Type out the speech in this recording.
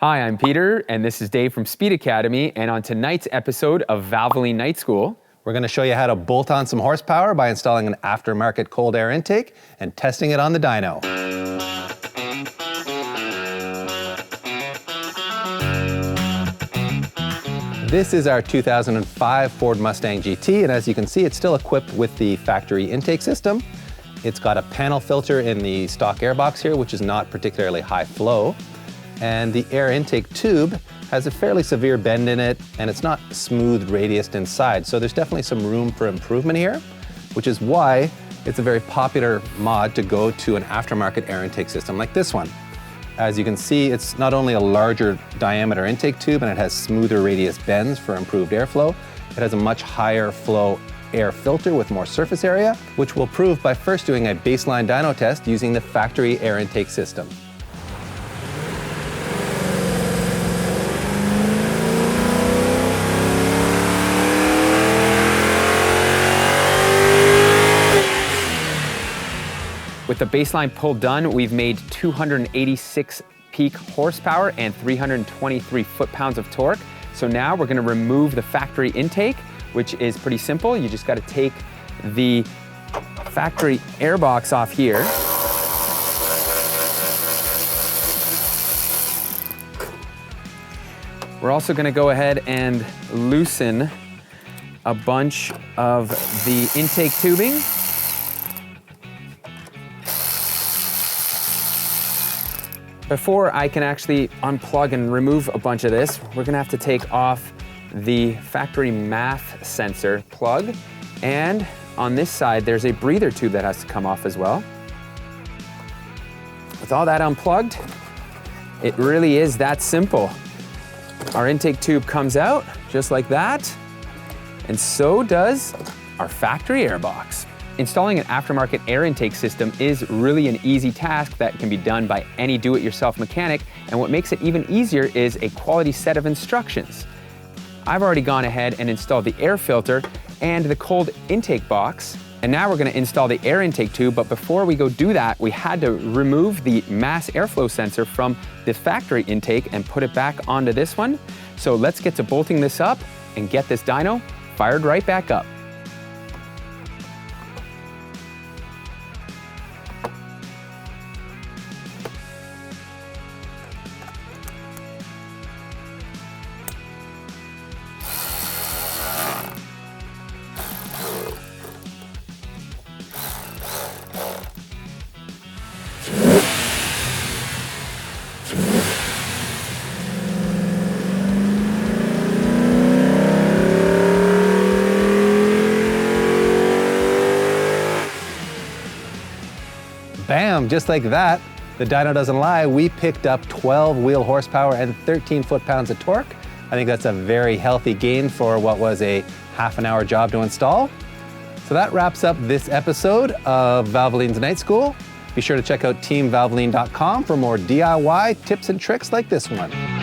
Hi, I'm Peter, and this is Dave from Speed Academy, and on tonight's episode of Valvoline Night School, we're going to show you how to bolt on some horsepower by installing an aftermarket cold air intake and testing it on the dyno. This is our 2005 Ford Mustang GT, and as you can see, it's still equipped with the factory intake system. It's got a panel filter in the stock air box here, which is not particularly high flow. And the air intake tube has a fairly severe bend in it, and it's not smooth radiused inside. So there's definitely some room for improvement here, which is why it's a very popular mod to go to an aftermarket air intake system like this one. As you can see, it's not only a larger diameter intake tube and it has smoother radius bends for improved airflow, it has a much higher flow air filter with more surface area, which we'll prove by first doing a baseline dyno test using the factory air intake system. with the baseline pull done, we've made 286 peak horsepower and 323 foot-pounds of torque. So now we're gonna remove the factory intake, which is pretty simple. You just gotta take the factory air box off here. We're also gonna go ahead and loosen a bunch of the intake tubing. Before I can actually unplug and remove a bunch of this, we're gonna have to take off the factory math sensor plug. And on this side, there's a breather tube that has to come off as well. With all that unplugged, it really is that simple. Our intake tube comes out just like that, and so does our factory air box. Installing an aftermarket air intake system is really an easy task that can be done by any do-it-yourself mechanic, and what makes it even easier is a quality set of instructions. I've already gone ahead and installed the air filter and the cold intake box, and now we're gonna install the air intake tube, but before we go do that, we had to remove the mass airflow sensor from the factory intake and put it back onto this one. So let's get to bolting this up and get this dyno fired right back up. Bam, just like that. The dyno doesn't lie, we picked up 12 wheel horsepower and 13 foot-pounds of torque. I think that's a very healthy gain for what was a half-an-hour job to install. So that wraps up this episode of Valvoline's Night School. Be sure to check out teamvalvoline.com for more DIY tips and tricks like this one.